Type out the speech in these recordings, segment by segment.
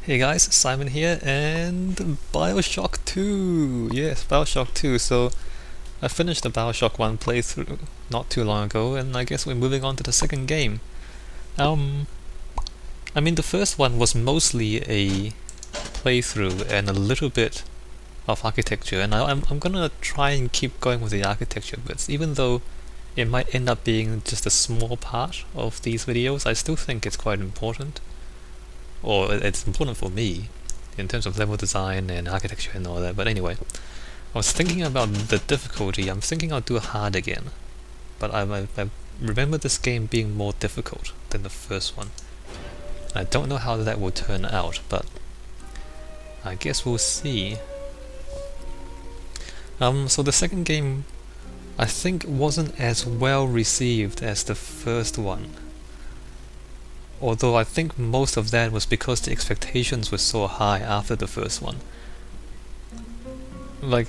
Hey guys, Simon here, and Bioshock 2! Yes, Bioshock 2. So, I finished the Bioshock 1 playthrough not too long ago, and I guess we're moving on to the second game. I mean, the first one was mostly a playthrough and a little bit of architecture, and I'm gonna try and keep going with the architecture bits, even though it might end up being just a small part of these videos. I still think it's quite important. Or it's important for me in terms of level design and architecture and all that. But anyway, I was thinking about the difficulty. I'm thinking I'll do hard again, but I remember this game being more difficult than the first one. I don't know how that will turn out, but I guess we'll see. So the second game, I think, wasn't as well received as the first one. Although I think most of that was because the expectations were so high after the first one. Like,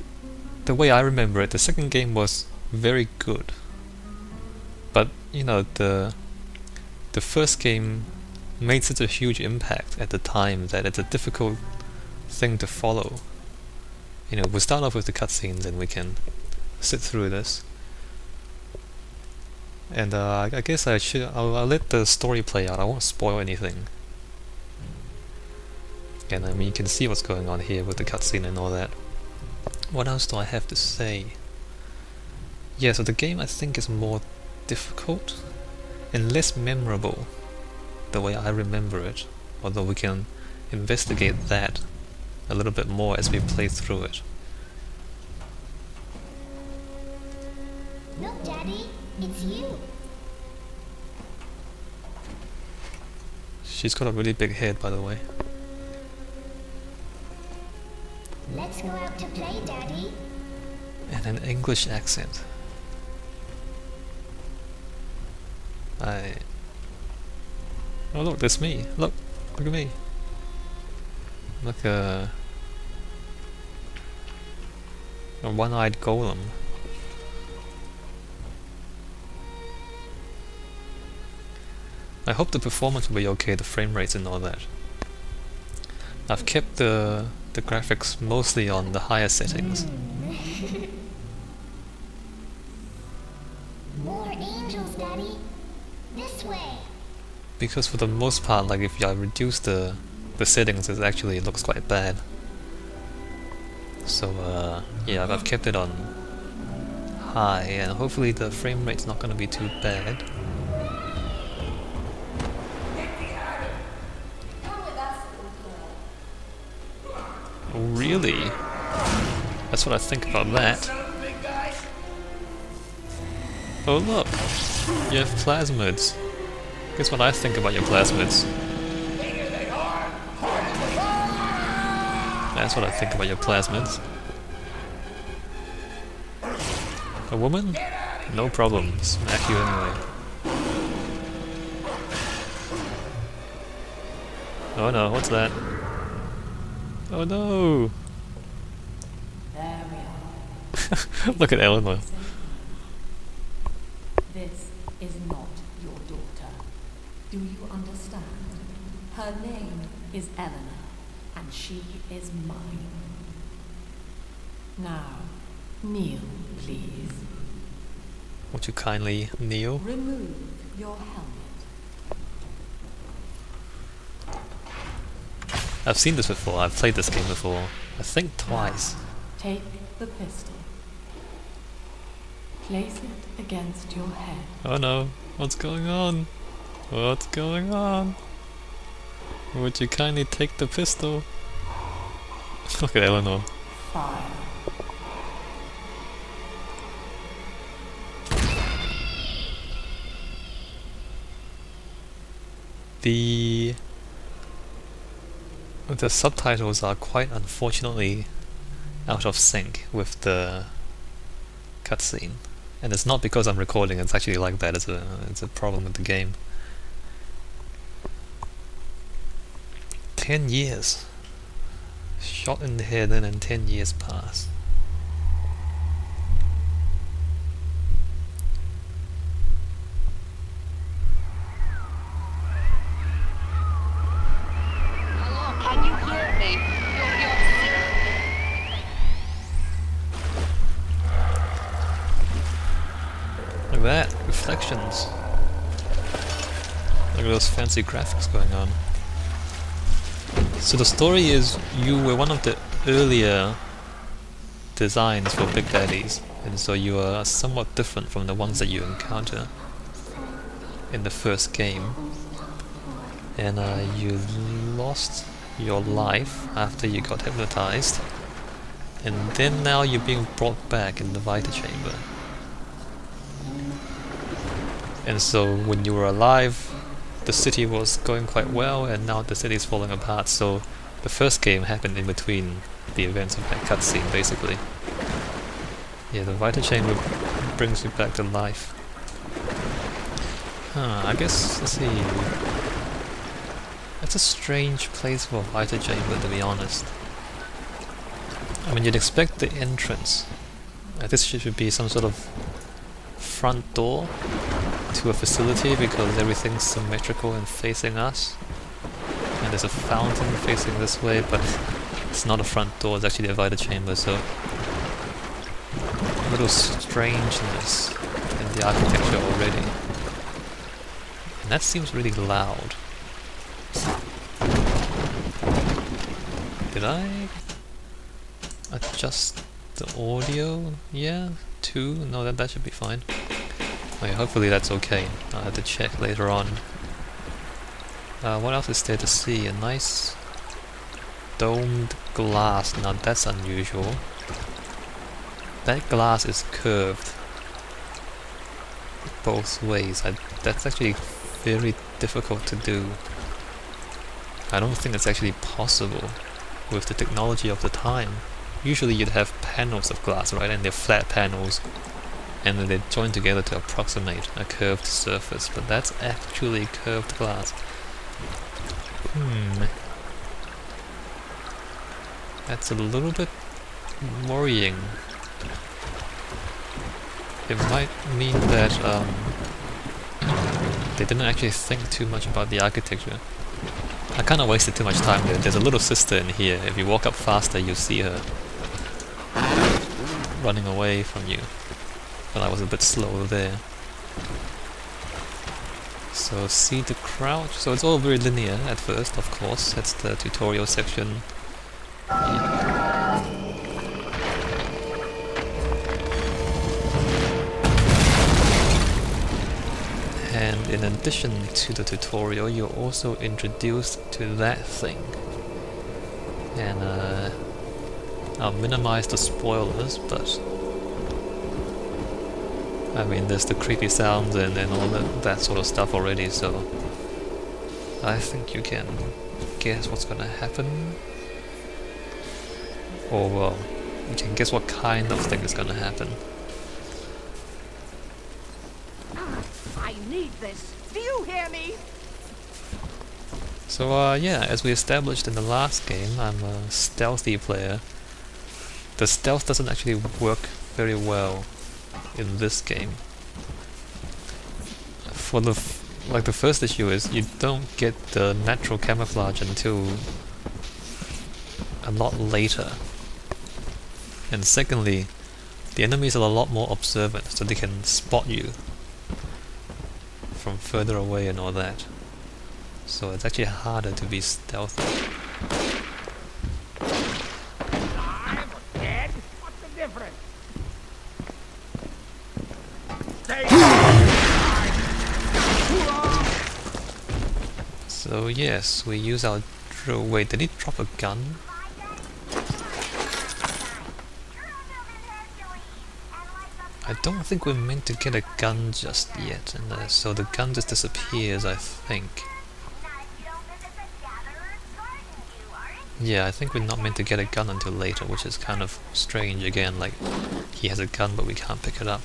the way I remember it, the second game was very good. But, you know, the first game made such a huge impact at the time that it's a difficult thing to follow. You know, we'll start off with the cutscenes and we can sit through this. And I guess I'll let the story play out. I won't spoil anything. And I mean, you can see what's going on here with the cutscene and all that. What else do I have to say? Yeah, so the game I think is more difficult and less memorable the way I remember it. Although we can investigate that a little bit more as we play through it. Look, Daddy, it's you. She's got a really big head, by the way. Let's go out to play, Daddy. And an English accent. Oh look, there's me. Look at me. Like a one-eyed golem. I hope the performance will be okay, the frame rates and all that. I've kept the graphics mostly on the higher settings. More angels, Daddy. This way. Because for the most part, like if I reduce the settings, it actually looks quite bad. So yeah, I've kept it on high, and hopefully the frame rate's not going to be too bad. Oh, really? That's what I think about that. Oh look! You have plasmids. Guess what I think about your plasmids. That's what I think about your plasmids. A woman? No problem. Smack you anyway. Oh no, what's that? Oh no! There we are. Look at Eleanor. This is not your daughter. Do you understand? Her name is Eleanor, and she is mine. Now, kneel, please. Won't you kindly kneel? Remove your helmet. I've seen this before, I've played this game before. I think twice. Take the pistol. Place it against your head. Oh no, what's going on? What's going on? Would you kindly take the pistol? Look at Eleanor. Fire. The subtitles are quite unfortunately out of sync with the cutscene. And it's not because I'm recording, it's actually like that, it's a problem with the game. 10 years. Shot in the head and then 10 years pass. Can you reflections. Look at those fancy graphics going on. So the story is you were one of the earlier designs for Big Daddies, and so you are somewhat different from the ones that you encounter in the first game. And you lost your life after you got hypnotized, and then now you're being brought back in the Vita Chamber. And so when you were alive, the city was going quite well, and now the city is falling apart. So the first game happened in between the events of that cutscene, basically. Yeah, the Vita Chamber brings you back to life. I guess, let's see. That's a strange place for a Vita Chamber, to be honest. I mean, you'd expect the entrance. This should be some sort of front door to a facility because everything's symmetrical and facing us. And there's a fountain facing this way, but it's not a front door, it's actually a Vita Chamber, so a little strangeness in the architecture already. And that seems really loud. Did I adjust the audio? Yeah, 2? No, that should be fine. Okay, hopefully that's okay. I'll have to check later on. What else is there to see? A nice domed glass. Now that's unusual. That glass is curved both ways. That's actually very difficult to do. I don't think it's actually possible with the technology of the time. Usually you'd have panels of glass, right? And they're flat panels, and then they join together to approximate a curved surface, but that's actually curved glass. That's a little bit worrying. It might mean that they didn't actually think too much about the architecture. I kinda wasted too much time there. There's a little sister in here. If you walk up faster, you'll see her running away from you. But I was a bit slow there. So see the crouch. So it's all very linear at first, of course. That's the tutorial section. And in addition to the tutorial, you're also introduced to that thing. And I'll minimize the spoilers, but I mean, there's the creepy sounds and all that sort of stuff already, so I think you can guess what's gonna happen. Or, well, you can guess what kind of thing is gonna happen. I need this. Do you hear me? So, yeah, as we established in the last game, I'm a stealthy player. The stealth doesn't actually work very well in this game. For the the first issue is you don't get the natural camouflage until a lot later. And secondly, the enemies are a lot more observant, so they can spot you from further away and all that. So it's actually harder to be stealthy. I'm dead. What's the difference? So yes, we use our drill. Wait, did he drop a gun? I don't think we're meant to get a gun just yet, and so the gun just disappears, I think. Yeah, I think we're not meant to get a gun until later, which is kind of strange again, like he has a gun but we can't pick it up.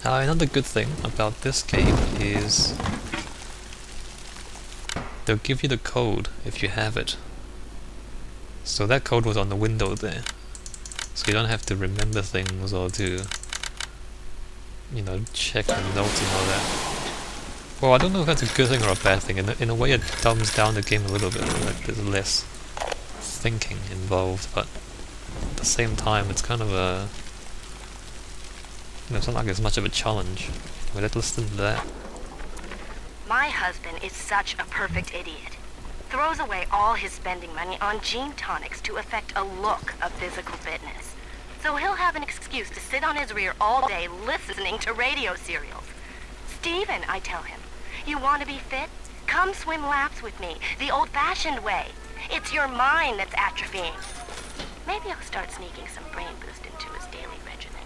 Another good thing about this game is they'll give you the code if you have it. So that code was on the window there. So you don't have to remember things or to, you know, check the notes and all that. Well, I don't know if that's a good thing or a bad thing. In a way it dumbs down the game a little bit, like there's less thinking involved, but at the same time it's kind of a... You know, it's not like it's much of a challenge. Well, let's listen to that. My husband is such a perfect idiot. Throws away all his spending money on gene tonics to affect a look of physical fitness. So he'll have an excuse to sit on his rear all day listening to radio serials. Stephen, I tell him, you want to be fit? Come swim laps with me, the old-fashioned way. It's your mind that's atrophying. Maybe I'll start sneaking some brain boost into his daily regimen.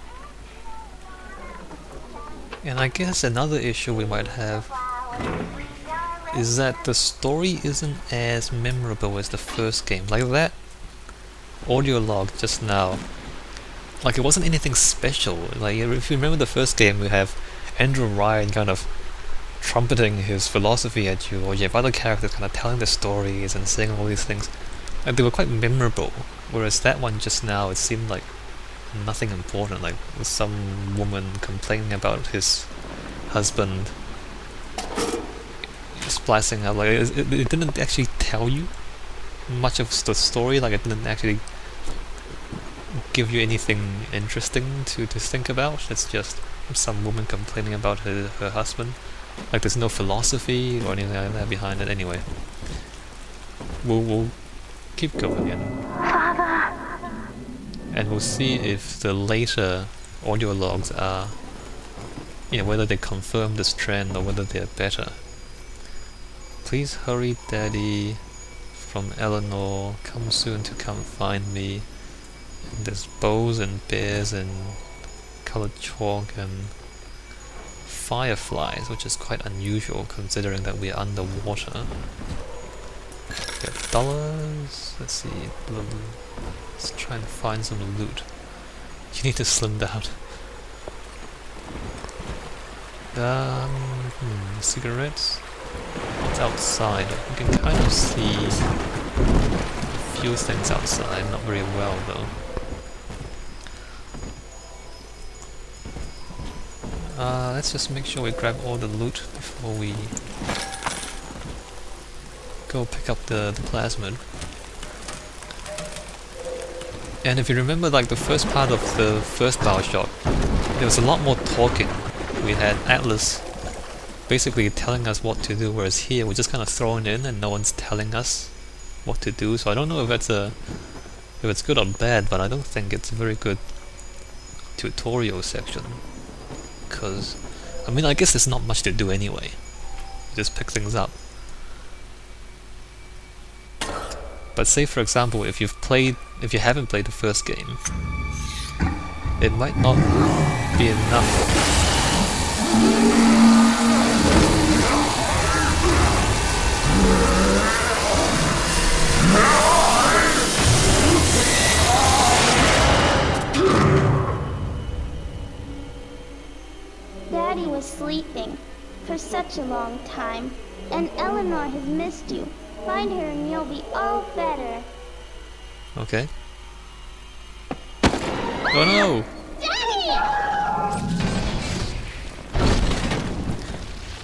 And I guess another issue we might have is that the story isn't as memorable as the first game. Like that audio log just now, like it wasn't anything special. Like if you remember the first game, we have Andrew Ryan kind of trumpeting his philosophy at you, or you have other characters kind of telling the stories and saying all these things, and they were quite memorable. Whereas that one just now, it seemed like nothing important, like some woman complaining about his husband splicing up. Like it didn't actually tell you much of the story. Like it didn't actually give you anything interesting to think about. It's just some woman complaining about her husband. Like there's no philosophy or anything like that behind it. Anyway, we'll keep going and we'll see if the later audio logs are, whether they confirm this trend or whether they're better. Please hurry, Daddy. From Eleanor. Come soon to come find me. And there's bows and bears and colored chalk and fireflies, which is quite unusual considering that we're underwater. We have dollars. Let's see. Let's try and find some loot. You need to slim down. Cigarettes. It's outside. You can kind of see a few things outside, not very well though. Let's just make sure we grab all the loot before we go pick up the plasmid. And if you remember, like the first part of the first Bioshock, there was a lot more talking. We had Atlas basically telling us what to do, whereas here we're just kind of thrown in and no one's telling us what to do. So I don't know if it's good or bad, but I don't think it's a very good tutorial section. Because, I mean, I guess there's not much to do anyway. You just pick things up. But say for example, if you haven't played the first game, it might not be enough. Daddy was sleeping for such a long time, and Eleanor has missed you. Find her and you'll be all better. Okay. Oh no! Daddy!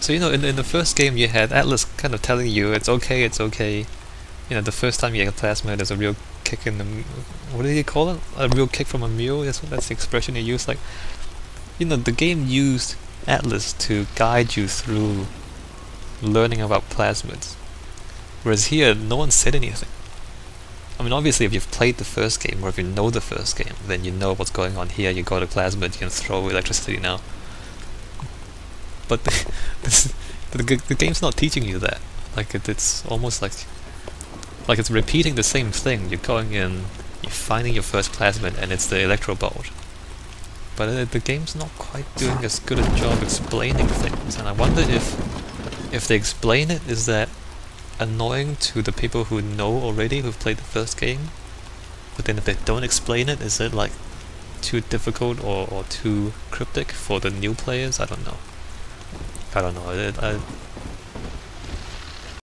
So in the first game you had Atlas kind of telling you it's okay, it's okay. The first time you get a plasma, there's a real kick in the... what did he call it? A real kick from a mule? That's the expression he used. Like, the game used Atlas to guide you through learning about plasmids. Whereas here, no one said anything. I mean, obviously if you've played the first game, or if you know the first game, then you know what's going on here. You got a plasmid, you can throw electricity now. But the game's not teaching you that. Like, it's almost like it's repeating the same thing. You're going in, you're finding your first plasmid, and it's the electro bolt. But the game's not quite doing as good a job explaining things, and I wonder if they explain it, is that annoying to the people who know already, who've played the first game? But then if they don't explain it, is it like too difficult or too cryptic for the new players? I don't know.